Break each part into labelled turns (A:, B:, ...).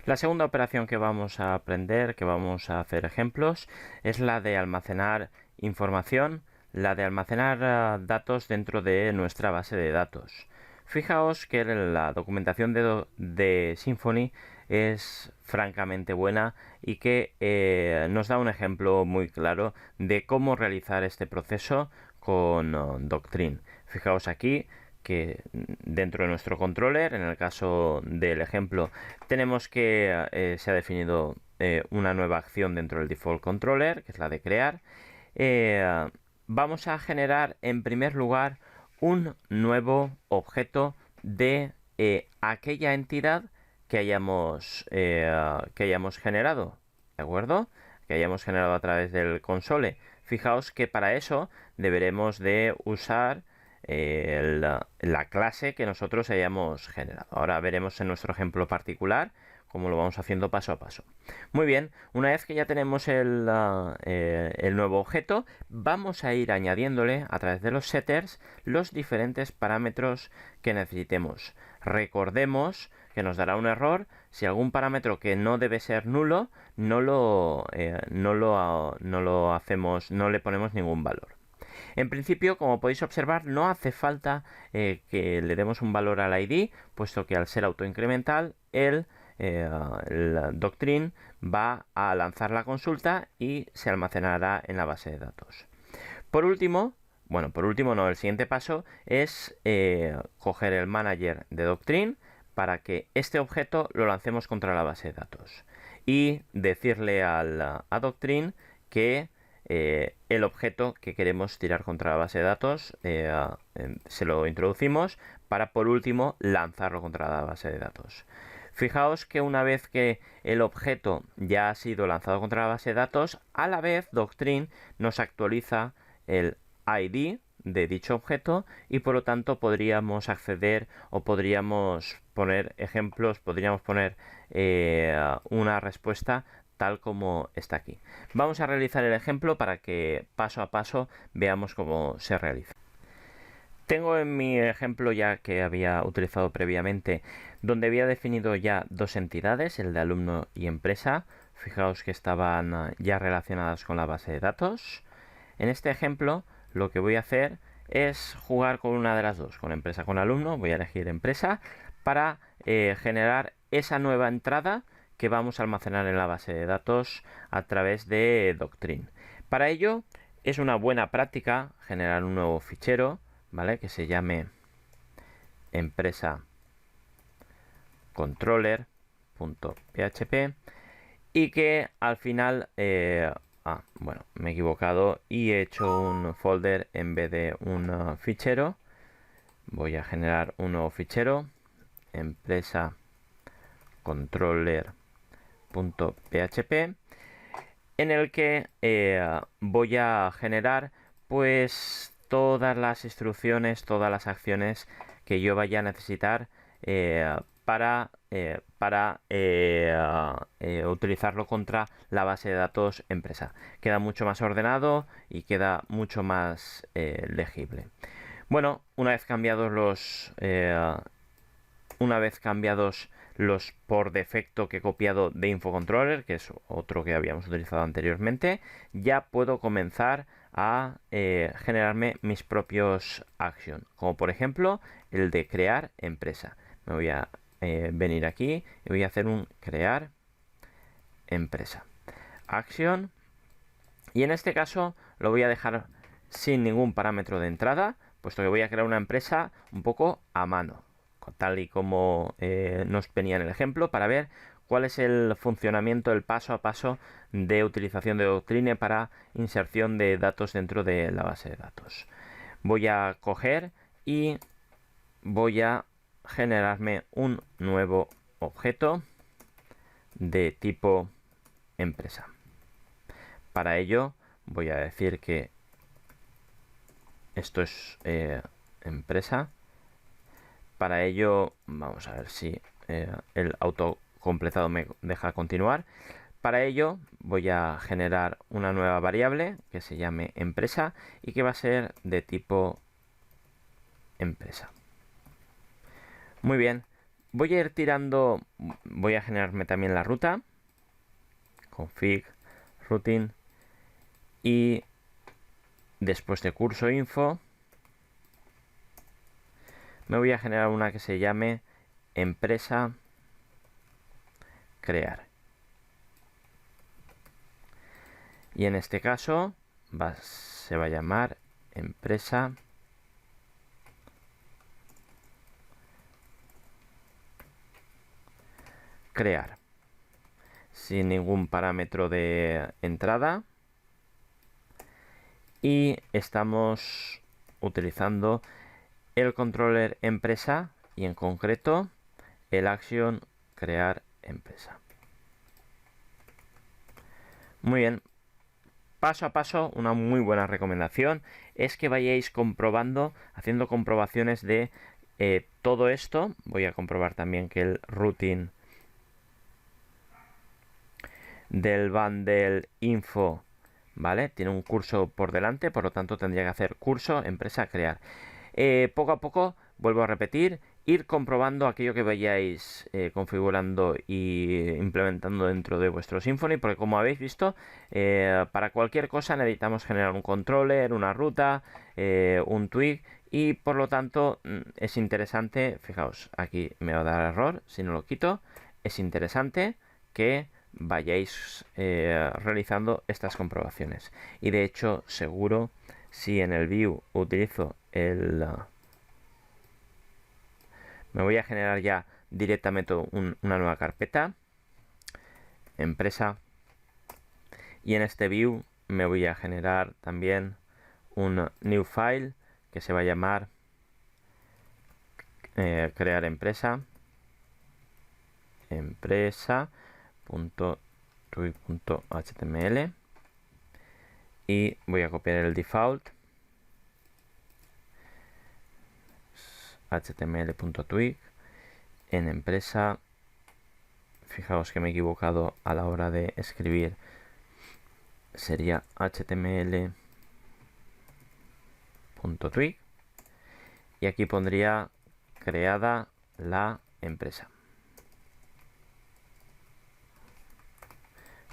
A: La segunda operación que vamos a aprender, que vamos a hacer ejemplos, es la de almacenar información, la de almacenar datos dentro de nuestra base de datos. Fijaos que la documentación de Symfony es francamente buena y que nos da un ejemplo muy claro de cómo realizar este proceso con Doctrine. Fijaos aquí que dentro de nuestro controller, en el caso del ejemplo, tenemos que se ha definido una nueva acción dentro del default controller, que es la de crear. Vamos a generar en primer lugar un nuevo objeto de aquella entidad que hayamos generado, ¿de acuerdo? Que hayamos generado a través del console. Fijaos que para eso deberemos de usar la clase que nosotros hayamos generado. Ahora veremos en nuestro ejemplo particular cómo lo vamos haciendo paso a paso. Muy bien, una vez que ya tenemos el nuevo objeto, vamos a ir añadiéndole a través de los setters los diferentes parámetros que necesitemos. Recordemos que nos dará un error si algún parámetro que no debe ser nulo no le ponemos ningún valor. En principio, como podéis observar, no hace falta que le demos un valor al ID, puesto que al ser autoincremental, el Doctrine va a lanzar la consulta y se almacenará en la base de datos. Por último, el siguiente paso es coger el manager de Doctrine para que este objeto lo lancemos contra la base de datos y decirle a Doctrine que el objeto que queremos tirar contra la base de datos se lo introducimos para por último lanzarlo contra la base de datos. Fijaos que una vez que el objeto ya ha sido lanzado contra la base de datos, a la vez Doctrine nos actualiza el ID de dicho objeto y por lo tanto podríamos acceder o podríamos poner ejemplos, podríamos poner una respuesta tal como está aquí. Vamos a realizar el ejemplo para que paso a paso veamos cómo se realiza. Tengo en mi ejemplo ya que había utilizado previamente, donde había definido ya dos entidades, el de alumno y empresa. Fijaos que estaban ya relacionadas con la base de datos. En este ejemplo lo que voy a hacer es jugar con una de las dos, con empresa con alumno. Voy a elegir empresa para generar esa nueva entrada que vamos a almacenar en la base de datos a través de Doctrine. Para ello es una buena práctica generar un nuevo fichero, ¿vale? Que se llame empresa controller.php y que al final bueno, me he equivocado y he hecho un folder en vez de un fichero. Voy a generar un nuevo fichero, empresa controller.php, en el que voy a generar pues todas las instrucciones, todas las acciones que yo vaya a necesitar para utilizarlo contra la base de datos empresa. Queda mucho más ordenado y queda mucho más legible. Bueno, una vez cambiados los por defecto que he copiado de InfoController, que es otro que habíamos utilizado anteriormente, ya puedo comenzar a generarme mis propios actions, como por ejemplo el de crear empresa. Me voy a venir aquí y voy a hacer un crear empresa action, y en este caso lo voy a dejar sin ningún parámetro de entrada, puesto que voy a crear una empresa un poco a mano, tal y como nos venía en el ejemplo, para ver cuál es el funcionamiento, el paso a paso de utilización de Doctrine para inserción de datos dentro de la base de datos. Voy a coger y voy a generarme un nuevo objeto de tipo empresa. Para ello voy a decir que esto es empresa. Para ello vamos a ver si el autocompletado me deja continuar. Para ello voy a generar una nueva variable que se llame empresa y que va a ser de tipo empresa. Muy bien, voy a ir tirando, voy a generarme también la ruta, config, routine, y después de curso info, me voy a generar una que se llame empresa crear. Y en este caso se va a llamar empresa crear, sin ningún parámetro de entrada, y estamos utilizando el controller empresa y en concreto el action crear empresa. Muy bien, paso a paso, una muy buena recomendación es que vayáis comprobando, haciendo comprobaciones de todo esto. Voy a comprobar también que el routine del bundle info, ¿vale? Tiene un curso por delante, por lo tanto tendría que hacer curso empresa crear. Poco a poco, vuelvo a repetir, ir comprobando aquello que vayáis configurando y implementando dentro de vuestro Symfony, porque como habéis visto, para cualquier cosa necesitamos generar un controller, una ruta, un twig, y por lo tanto es interesante, fijaos, aquí me va a dar error si no lo quito, es interesante que vayáis realizando estas comprobaciones. Y de hecho, seguro, si en el view utilizo me voy a generar ya directamente una nueva carpeta, empresa, y en este view me voy a generar también un new file que se va a llamar crear empresa, empresa.twig.html, y voy a copiar el default html.twig en empresa. Fijaos que me he equivocado a la hora de escribir, sería html.twig, y aquí pondría creada la empresa.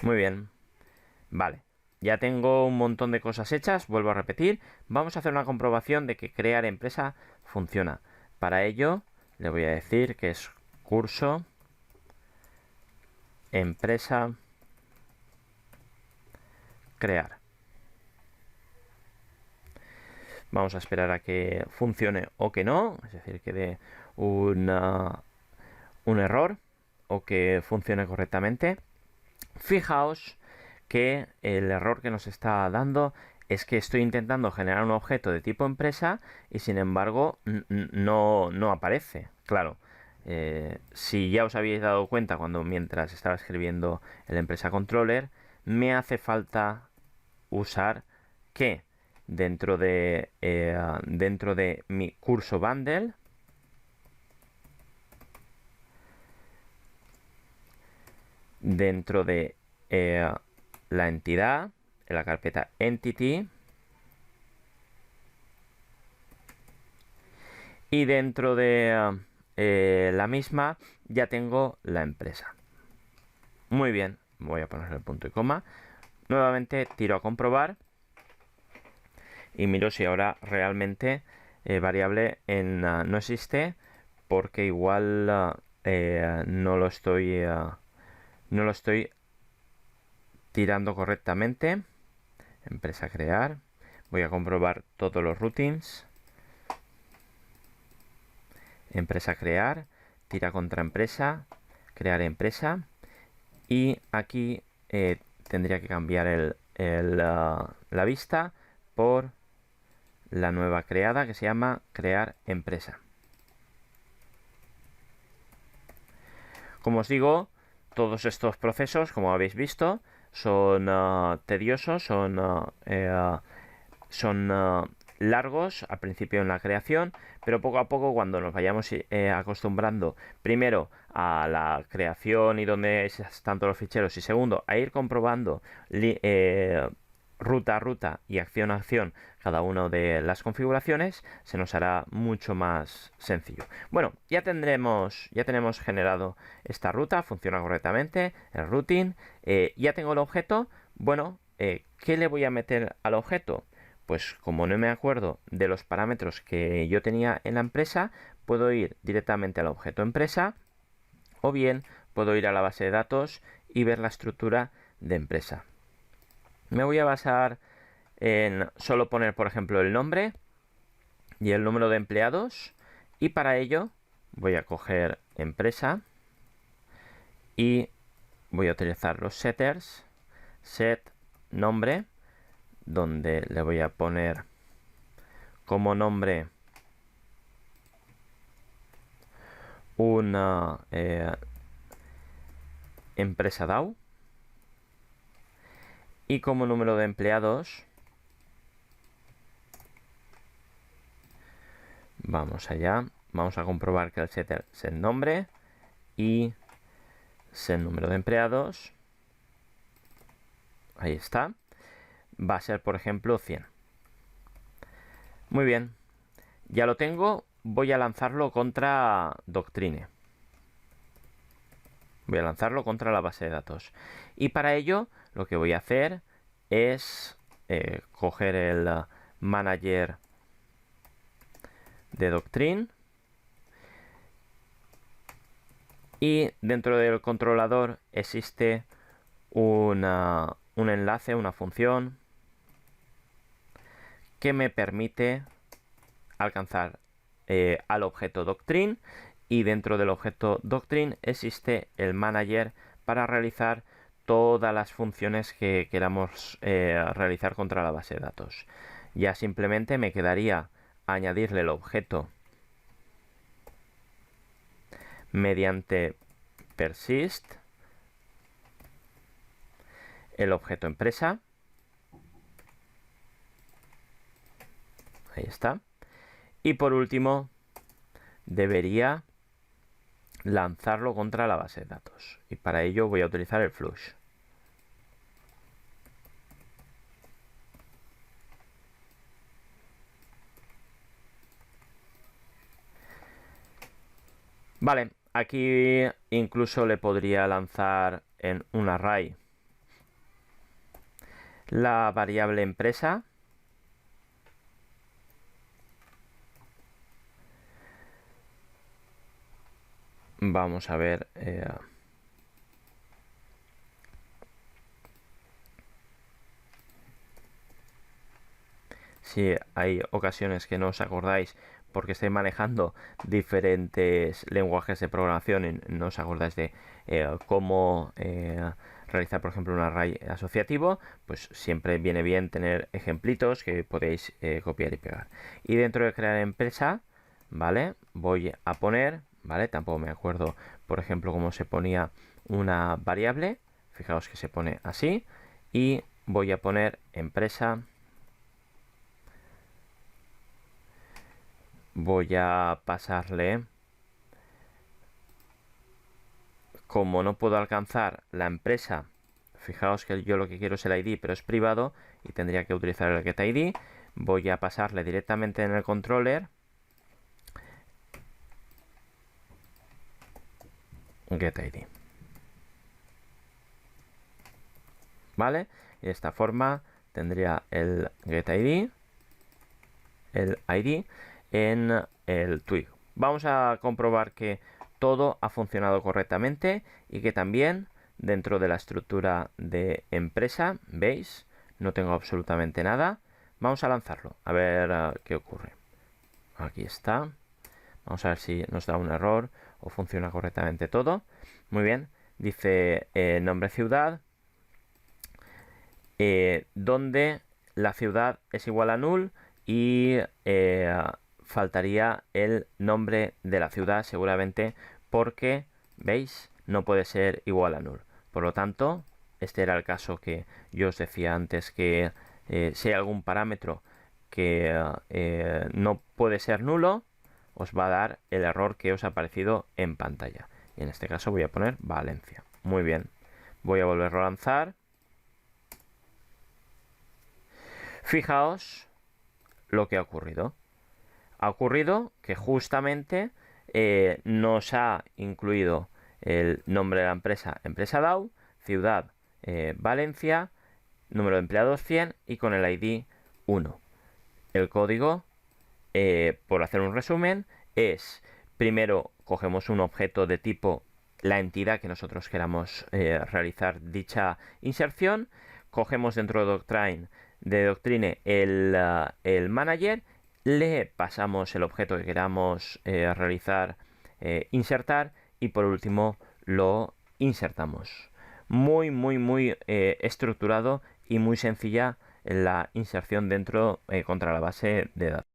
A: Muy bien, vale, ya tengo un montón de cosas hechas. Vuelvo a repetir, vamos a hacer una comprobación de que crear empresa funciona. Para ello le voy a decir que es curso empresa crear. Vamos a esperar a que funcione o que no, es decir, que dé un error o que funcione correctamente. Fijaos que el error que nos está dando es que estoy intentando generar un objeto de tipo empresa y sin embargo no aparece. Claro, si ya os habéis dado cuenta mientras estaba escribiendo el empresa controller, me hace falta usar que dentro de mi curso bundle, dentro de la entidad, en la carpeta entity, y dentro de la misma ya tengo la empresa. Muy bien, voy a poner el punto y coma. Nuevamente tiro a comprobar y miro si ahora realmente variable no existe, porque igual no lo estoy tirando correctamente. Empresa crear, voy a comprobar todos los routines. Empresa crear, tira contra empresa, crear empresa, y aquí tendría que cambiar la vista por la nueva creada que se llama crear empresa. Como os digo, todos estos procesos, como habéis visto, son tediosos, son largos al principio en la creación, pero poco a poco, cuando nos vayamos acostumbrando primero a la creación y donde están todos los ficheros, y segundo a ir comprobando ruta a ruta y acción a acción cada una de las configuraciones, se nos hará mucho más sencillo. Bueno, ya tenemos generado esta ruta, funciona correctamente, el routing, ya tengo el objeto. Bueno, ¿qué le voy a meter al objeto? Pues como no me acuerdo de los parámetros que yo tenía en la empresa, puedo ir directamente al objeto empresa, o bien puedo ir a la base de datos y ver la estructura de empresa. Me voy a basar en solo poner, por ejemplo, el nombre y el número de empleados, y para ello voy a coger empresa y voy a utilizar los setters, set nombre, donde le voy a poner como nombre una empresa DAO, y como número de empleados vamos allá, vamos a comprobar que el setter set nombre y set número de empleados, ahí está, va a ser por ejemplo 100. Muy bien, ya lo tengo. Voy a lanzarlo contra Doctrine. Voy a lanzarlo contra la base de datos. Y para ello lo que voy a hacer es coger el manager de Doctrine. Y dentro del controlador existe un enlace, una función que me permite alcanzar al objeto Doctrine, y dentro del objeto Doctrine existe el manager para realizar todas las funciones que queramos realizar contra la base de datos. Ya simplemente me quedaría añadirle el objeto mediante persist, el objeto empresa, ahí está, y por último debería lanzarlo contra la base de datos, y para ello voy a utilizar el flush. Vale, aquí incluso le podría lanzar en un array la variable empresa, vamos a ver si hay ocasiones que no os acordáis porque estoy manejando diferentes lenguajes de programación y no os acordáis de cómo realizar, por ejemplo, un array asociativo, pues siempre viene bien tener ejemplitos que podéis copiar y pegar. Y dentro de crear empresa, ¿vale? Voy a poner, ¿vale? Tampoco me acuerdo, por ejemplo, cómo se ponía una variable. Fijaos que se pone así. Y voy a poner empresa. Voy a pasarle, como no puedo alcanzar la empresa, fijaos que yo lo que quiero es el ID, pero es privado y tendría que utilizar el getID. Voy a pasarle directamente en el controller getID, ¿vale? Y de esta forma tendría el getID, el ID en el twig. Vamos a comprobar que todo ha funcionado correctamente y que también dentro de la estructura de empresa, ¿veis? No tengo absolutamente nada. Vamos a lanzarlo, a ver qué ocurre. Aquí está. Vamos a ver si nos da un error o funciona correctamente todo. Muy bien. Dice nombre ciudad, donde la ciudad es igual a null y faltaría el nombre de la ciudad seguramente porque, ¿veis? No puede ser igual a null. Por lo tanto, este era el caso que yo os decía antes, que si hay algún parámetro que no puede ser nulo, os va a dar el error que os ha aparecido en pantalla. Y en este caso voy a poner Valencia. Muy bien. Voy a volverlo a lanzar. Fijaos, lo que ha ocurrido. Ha ocurrido que justamente nos ha incluido el nombre de la empresa, empresa DAO, ciudad Valencia, número de empleados 100 y con el ID 1. El código, por hacer un resumen, es primero cogemos un objeto de tipo la entidad que nosotros queramos realizar dicha inserción, cogemos dentro de Doctrine el manager, le pasamos el objeto que queramos realizar, insertar y por último lo insertamos. Muy estructurado y muy sencilla la inserción dentro contra la base de datos.